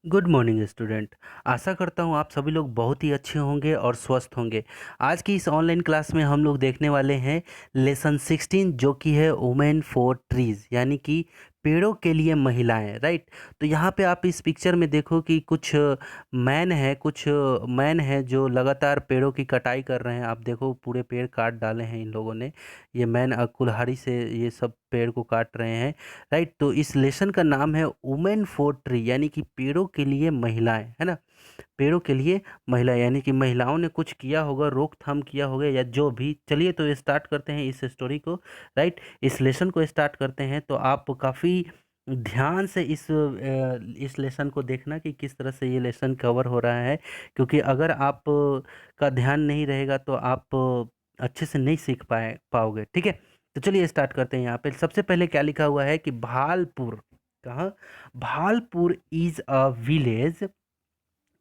Good morning student. आशा करता हूँ आप सभी लोग बहुत ही अच्छे होंगे और स्वस्थ होंगे। आज की इस ऑनलाइन क्लास में हम लोग देखने वाले हैं लेसन 16 जो कि है वुमेन फॉर ट्रीज यानी कि पेड़ों के लिए महिलाएं, राइट। तो यहाँ पे आप इस पिक्चर में देखो कि कुछ मैन है जो लगातार पेड़ों की कटाई कर रहे हैं। आप देखो पूरे पेड़ काट डाले हैं इन लोगों ने। ये मैन कुल्हाड़ी से ये सब पेड़ को काट रहे हैं, राइट। तो इस लेसन का नाम है वुमेन फॉर ट्री यानी कि पेड़ों के लिए महिलाएं, है ना। पेड़ों के लिए महिलाएं यानी कि महिलाओं ने कुछ किया होगा, रोकथाम किया होगा या जो भी। चलिए तो स्टार्ट करते हैं इस स्टोरी को, राइट। इस लेसन को स्टार्ट करते हैं। तो आप काफ़ी ध्यान से इस लेसन को देखना कि किस तरह से ये लेसन कवर हो रहा है, क्योंकि अगर आप का ध्यान नहीं रहेगा तो आप अच्छे से नहीं सीख पाओगे, ठीक है। तो चलिए स्टार्ट करते हैं। यहाँ पे सबसे पहले क्या लिखा हुआ है कि भालपुर, कहाँ, भालपुर इज अ विलेज।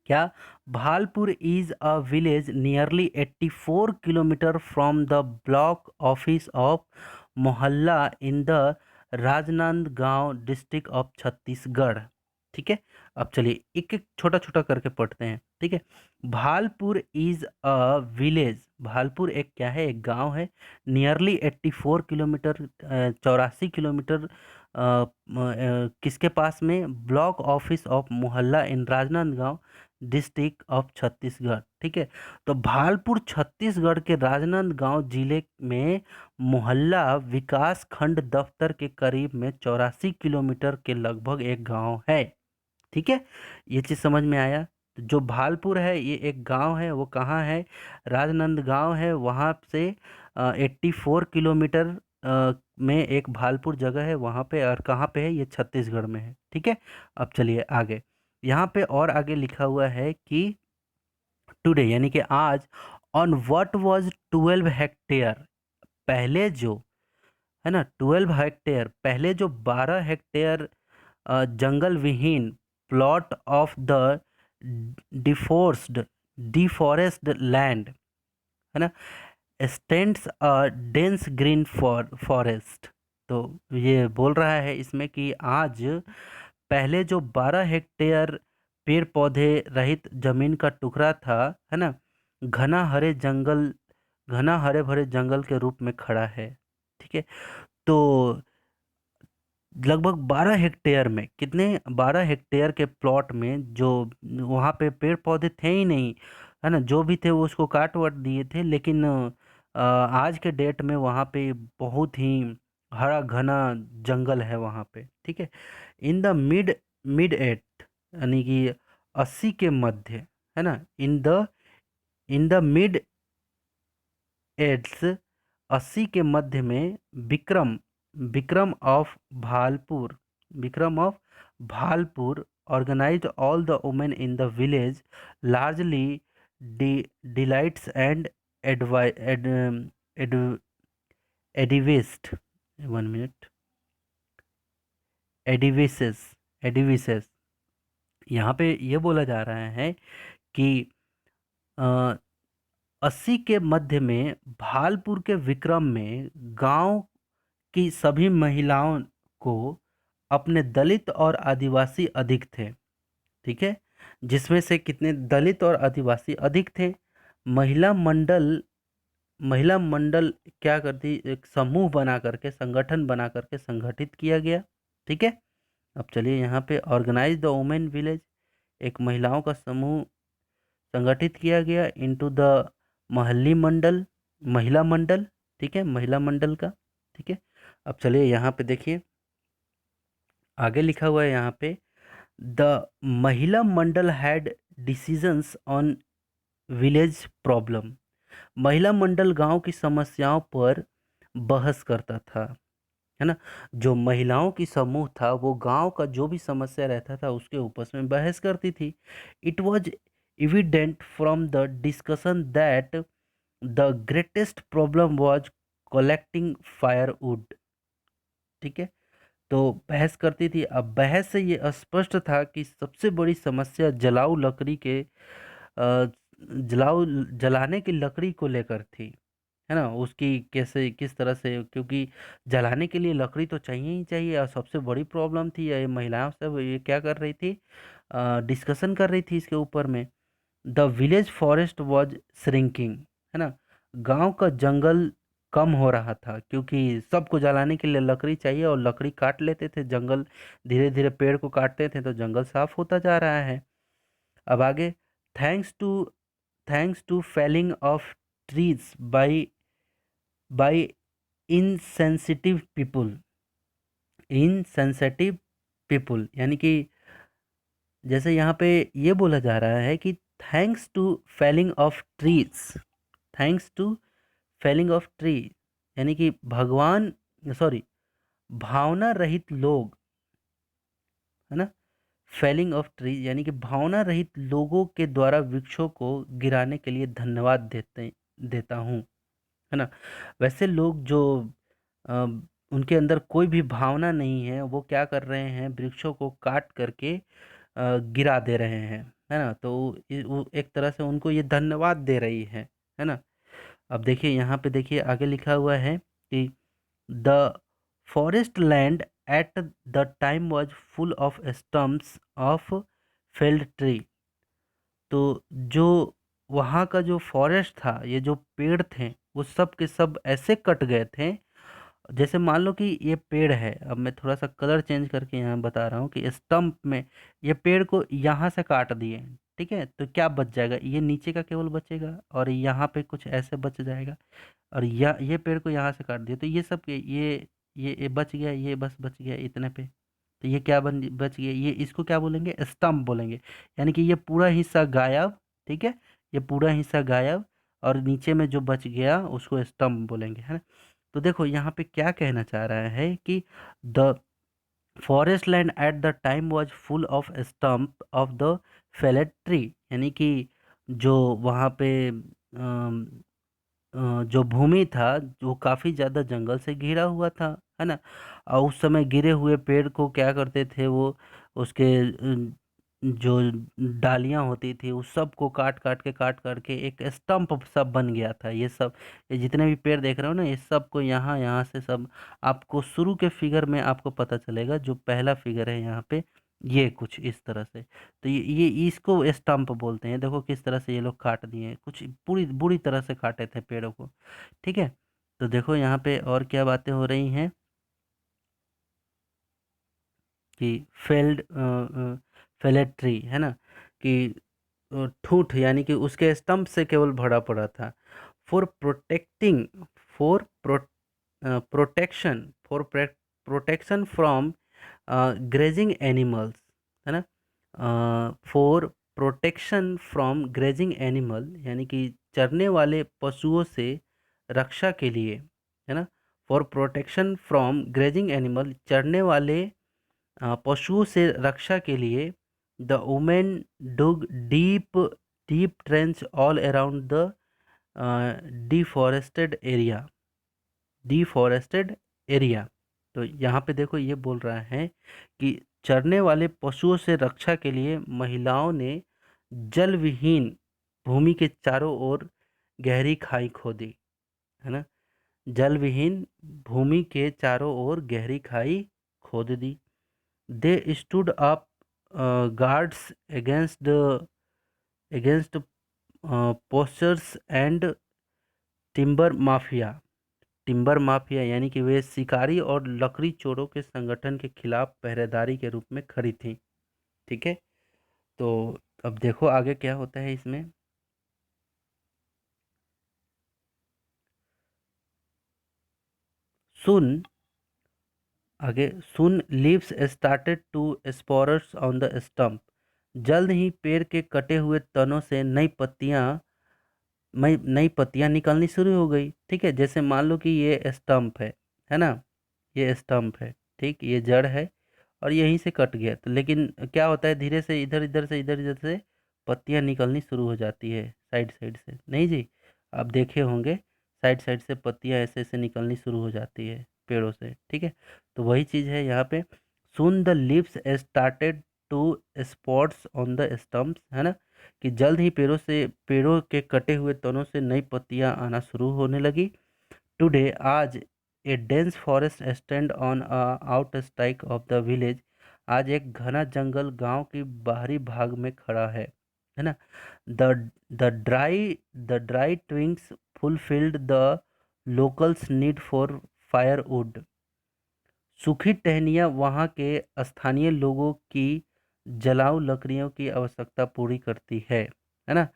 क्या, Bhalpur is a village nearly 84 kilometre from the block office of Mohla in the Rajnandgaon district of Chhattisgarh. ठीक है। अब चलिए एक एक छोटा छोटा करके पढ़ते हैं, ठीक है। Bhalpur is a village, Bhalpur एक क्या है, एक गांव है। नियरली 84 किलोमीटर, 84 किलोमीटर किसके पास में, block office of Mohla in Rajnandgaon district of Chhattisgarh, ठीक है। तो भालपुर छत्तीसगढ़ के राजनांदगांव जिले में मोहल्ला विकास खंड दफ्तर के करीब में 84 किलोमीटर के लगभग एक गांव है, ठीक है। ये चीज समझ में आया। तो जो भालपुर है ये एक गांव है, वो कहाँ है, राजनांदगांव है, वहाँ से 84 किलोमीटर में एक भालपुर जगह है वहाँ पे। और कहाँ पे है, ये छत्तीसगढ़ में है, ठीक है। अब चलिए आगे। यहाँ पे और आगे लिखा हुआ है कि टुडे यानी कि आज, ऑन व्हाट वाज 12 हेक्टेयर, पहले जो, है ना, 12 हेक्टेयर, पहले जो 12 हेक्टेयर जंगल विहीन plot of the डिफोर्स्ड deforest land, है ना, stands a dense green forest. तो ये बोल रहा है इसमें कि आज पहले जो 12 हेक्टेयर पेड़ पौधे रहित जमीन का टुकड़ा था, है ना, घना हरे जंगल, घना हरे भरे जंगल के रूप में खड़ा है, ठीक है। तो लगभग 12 हेक्टेयर में, कितने, 12 हेक्टेयर के प्लॉट में जो वहाँ पे पेड़ पौधे थे ही नहीं, है ना, जो भी थे वो उसको काट वाट दिए थे। लेकिन आज के डेट में वहाँ पे बहुत ही हरा घना जंगल है वहाँ पे, ठीक है। In the mid mid eight यानी कि 80 के मध्य, है ना, इन द मिड एट्स, 80 के मध्य में Vikram, Vikram of Bhalpur, Vikram of Bhalpur organised all the women in the village largely delights and एडवाइ एड एडिविस्ट, 1 मिनट, एडिविसेस, एडिविसेस। यहाँ पे ये बोला जा रहा है कि 80 के मध्य में भालपुर के विक्रम में गांव की सभी महिलाओं को अपने दलित और आदिवासी अधिक थे, ठीक है। जिसमें से कितने दलित और आदिवासी अधिक थे। महिला मंडल, महिला मंडल क्या करती, एक समूह बना करके, संगठन बना करके संगठित किया गया, ठीक है। अब चलिए यहाँ पे ऑर्गेनाइज द वुमेन विलेज, एक महिलाओं का समूह संगठित किया गया इनटू द महल्ली मंडल, महिला मंडल, ठीक है, महिला मंडल का, ठीक है। अब चलिए यहाँ पे देखिए आगे लिखा हुआ है यहाँ पे, the Mahila Mandal had decisions on village problem. Mahila Mandal गांव की समस्याओं पर बहस करता था, है ना। जो महिलाओं की समूह था वो गांव का जो भी समस्या रहता था उसके ऊपर में बहस करती थी। It was evident from the discussion that the greatest problem was collecting firewood, ठीक है। तो बहस करती थी। अब बहस से ये स्पष्ट था कि सबसे बड़ी समस्या जलाऊ लकड़ी के जलाऊ जलाने की लकड़ी को लेकर थी, है ना? उसकी कैसे किस तरह से, क्योंकि जलाने के लिए लकड़ी तो चाहिए ही चाहिए, और सबसे बड़ी प्रॉब्लम थी ये महिलाओं सब ये क्या कर रही थी, डिस्कशन कर रही थी इसके ऊपर में। The village forest was shrinking, है ना? गांव का जंगल कम हो रहा था, क्योंकि सबको जलाने के लिए लकड़ी चाहिए और लकड़ी काट लेते थे, जंगल धीरे धीरे पेड़ को काटते थे तो जंगल साफ होता जा रहा है। अब आगे, thanks to thanks to felling of trees by insensitive people, insensitive people यानी कि जैसे यहाँ पे ये बोला जा रहा है कि thanks to felling of trees, thanks to felling of tree, यानी कि भगवान, सॉरी, भावना रहित लोग, है ना? फेलिंग ऑफ ट्री यानी कि भावना रहित लोगों के द्वारा वृक्षों को गिराने के लिए धन्यवाद देता हूँ, है ना? वैसे लोग जो अ, उनके अंदर कोई भी भावना नहीं है, वो क्या कर रहे हैं, वृक्षों को काट करके गिरा दे रहे हैं, है ना? तो वो एक तरह से उनको ये धन्यवाद दे रही है ना? अब देखिए यहाँ पे, देखिए आगे लिखा हुआ है कि the forest land at the time was full of stumps of failed tree. तो जो वहाँ का जो फॉरेस्ट था, ये जो पेड़ थे, वो सब के सब ऐसे कट गए थे, जैसे मान लो कि ये पेड़ है, अब मैं थोड़ा सा कलर चेंज करके यहाँ बता रहा हूँ कि स्टम्प में ये पेड़ को यहाँ से काट दिए, ठीक है, तो क्या बच जाएगा, ये नीचे का केवल बचेगा और यहाँ पे कुछ ऐसे बच जाएगा, और ये पेड़ को यहाँ से काट दिया, तो ये सब ये बच गया, ये बस बच गया इतने पे, तो ये क्या बच गया, ये इसको क्या बोलेंगे, स्टम्प बोलेंगे, यानी कि ये पूरा हिस्सा गायब, ठीक है, ये पूरा हिस्सा गायब, और नीचे में जो बच गया उसको स्टम्प बोलेंगे, है ना? तो देखो यहाँ पे क्या कहना चाह रहा है कि the forest land at the time was full off stump of the Fallot tree, यानी कि जो वहाँ पे जो भूमि था, जो काफ़ी ज़्यादा जंगल से घिरा हुआ था, है ना? और उस समय गिरे हुए पेड़ को क्या करते थे वो, उसके जो डालियां होती थी उस सब को काट काट के एक स्टंप सब बन गया था, ये सब, ये जितने भी पेड़ देख रहे हो ना, ये सब को यहाँ यहाँ से सब आपको शुरू के फिगर में आपको पता चलेगा, जो पहला फिगर है यहाँ पे, ये कुछ इस तरह से, तो ये इसको स्टंप बोलते हैं, देखो किस तरह से ये लोग काट दिए, कुछ पूरी बुरी तरह से काटे थे पेड़ों को, ठीक है? तो देखो यहाँ पे और क्या बातें हो रही हैं कि फेल्ड फेलेट्री, है ना, कि ठूठ यानी कि उसके स्टंप से केवल भरा पड़ा था, for protecting, for protection, for protection from grazing animals, है ना? For protection from grazing animal यानी कि चरने वाले पशुओं से रक्षा के लिए, है ना? For protection from grazing animal, चरने वाले पशुओं से रक्षा के लिए, the women dug deep deep trench all around the deforested area, deforested area. तो यहाँ पे देखो ये बोल रहा है कि चरने वाले पशुओं से रक्षा के लिए महिलाओं ने जल विहीन भूमि के चारों ओर गहरी खाई खोदी, है ना? जल विहीन भूमि के चारों ओर गहरी खाई खोद दी। They stood up guards against pastures and timber mafia, timber mafia यानी कि वे शिकारी और लकड़ी चोरों के संगठन के खिलाफ पहरेदारी के रूप में खड़ी थी, ठीक है? तो अब देखो आगे क्या होता है इसमें। सुन, आगे, soon leaves started to sprout on the stump, जल्द ही पेड़ के कटे हुए तनों से नई पत्तियां निकलनी शुरू हो गई, ठीक है? जैसे मान लो कि ये स्टम्प है ना, ये स्टम्प है, ठीक, ये जड़ है, और यहीं से कट गया, तो लेकिन क्या होता है, धीरे से इधर इधर से पत्तियां निकलनी शुरू हो जाती है, साइड साइड से, नहीं जी? आप देखे होंगे, साइड साइड से पत्तियां ऐसे ऐसे निकलनी शुरू हो जाती है पेड़ों से, ठीक है? तो वही चीज़ है यहाँ पे, soon the leaves started to spots on the stumps, है ना? कि जल्द ही पेड़ों के कटे हुए तनों से नई पत्तियां आना शुरू होने लगी। टुडे आज a dense forest stand on a outskirt of the village. आज एक घना जंगल गांव की बाहरी भाग में खड़ा है ना। The the dry twigs fulfilled the locals need for firewood. सूखी टहनियाँ वहाँ के स्थानीय लोगों की जलाऊ लकड़ियों की आवश्यकता पूरी करती है ना।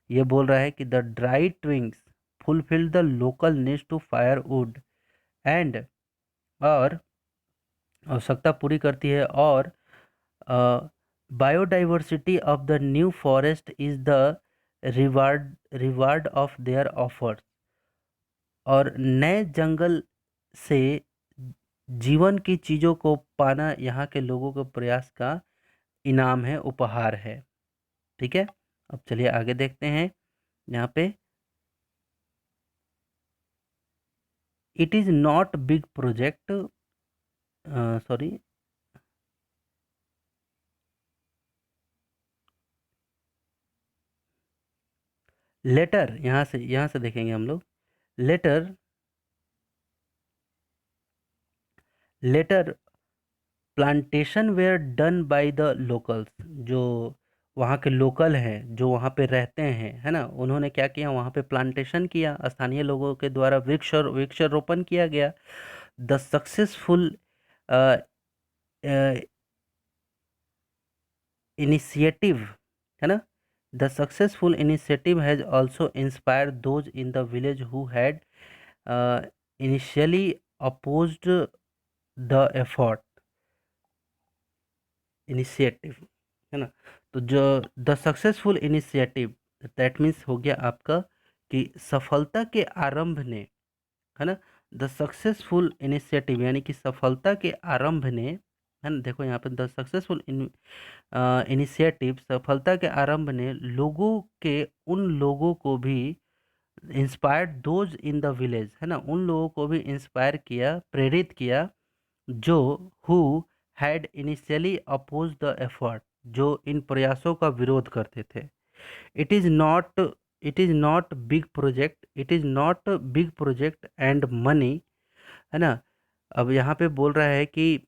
ये बोल रहा है कि the dry twigs fulfil the local needs to firewood and, और आवश्यकता पूरी करती है, और biodiversity of the new forest is the reward of their offers. और नए जंगल से जीवन की चीज़ों को पाना यहाँ के लोगों के प्रयास का इनाम है, उपहार है। ठीक है, अब चलिए आगे देखते हैं। यहाँ पे it is not big project, sorry, later, यहाँ से देखेंगे हम लोग। Later later plantation were done by the locals. जो वहाँ के लोकल हैं, जो वहाँ पे रहते हैं, है ना, उन्होंने क्या किया, वहाँ पे प्लांटेशन किया, स्थानीय लोगों के द्वारा वृक्षारोपण किया गया। द सक्सेसफुल इनिशिएटिव, है ना, the successful initiative has also inspired those in the village who had initially opposed the effort initiative, है ना। तो जो the successful initiative, that means हो गया आपका कि सफलता के आरंभ ने, है ना, द सक्सेसफुल इनिशिएटिव यानी कि सफलता के आरंभ ने, है ना, देखो यहाँ पे द सक्सेसफुल इनिशिएटिव, सफलता के आरंभ ने लोगों के, उन लोगों को भी inspired those in the village, है ना, उन लोगों को भी इंस्पायर किया, प्रेरित किया, जो who had initially oppose the effort, जो इन प्रयासों का विरोध करते थे। It is not it is not big project, it is not big project and money, है ना। अब यहाँ पे बोल रहा है कि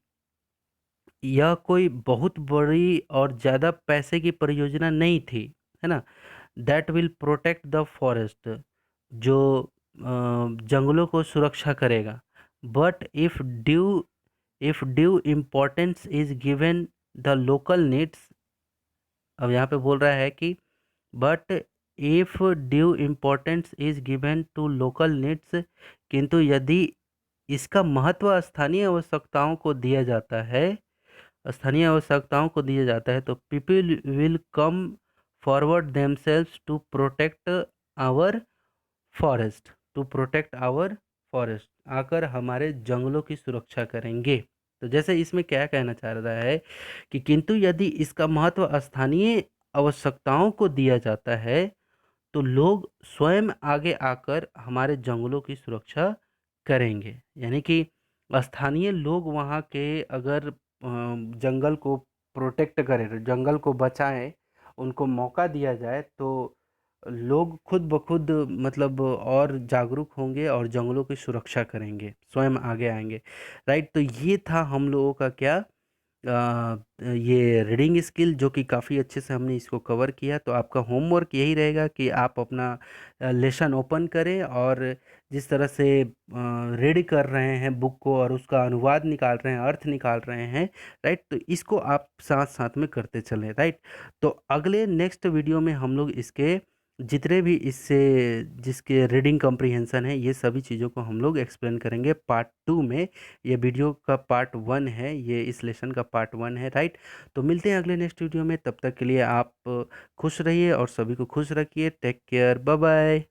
यह कोई बहुत बड़ी और ज़्यादा पैसे की परियोजना नहीं थी, है ना। That will protect the forest, जो जंगलों को सुरक्षा करेगा। But if due importance is given the local needs. अब यहाँ पे बोल रहा है कि but if due importance is given to local needs, किंतु यदि इसका महत्व स्थानीय आवश्यकताओं को दिया जाता है तो people will come forward themselves to protect our forest, आकर हमारे जंगलों की सुरक्षा करेंगे। तो जैसे इसमें क्या कहना चाह रहा है कि किंतु यदि इसका महत्व स्थानीय आवश्यकताओं को दिया जाता है तो लोग स्वयं आगे आकर हमारे जंगलों की सुरक्षा करेंगे। यानी कि स्थानीय लोग वहाँ के अगर जंगल को प्रोटेक्ट करें, जंगल को बचाएं, उनको मौका दिया जाए तो लोग खुद ब खुद मतलब और जागरूक होंगे और जंगलों की सुरक्षा करेंगे, स्वयं आगे आएंगे। राइट, तो ये था हम लोगों का क्या, ये रीडिंग स्किल, जो कि काफ़ी अच्छे से हमने इसको कवर किया। तो आपका होमवर्क यही रहेगा कि आप अपना लेसन ओपन करें और जिस तरह से रीड कर रहे हैं बुक को और उसका अनुवाद निकाल रहे हैं, अर्थ निकाल रहे हैं, राइट, तो इसको आप साथ साथ में करते चलें। राइट, तो अगले नेक्स्ट वीडियो में हम लोग इसके जितने भी इससे जिसके रीडिंग कॉम्प्रिहेंशन है, ये सभी चीज़ों को हम लोग एक्सप्लेन करेंगे पार्ट 2 में। ये वीडियो का पार्ट 1 है, ये इस लेसन का पार्ट 1 है। राइट, तो मिलते हैं अगले नेक्स्ट वीडियो में, तब तक के लिए आप खुश रहिए और सभी को खुश रखिए। Take care, bye bye.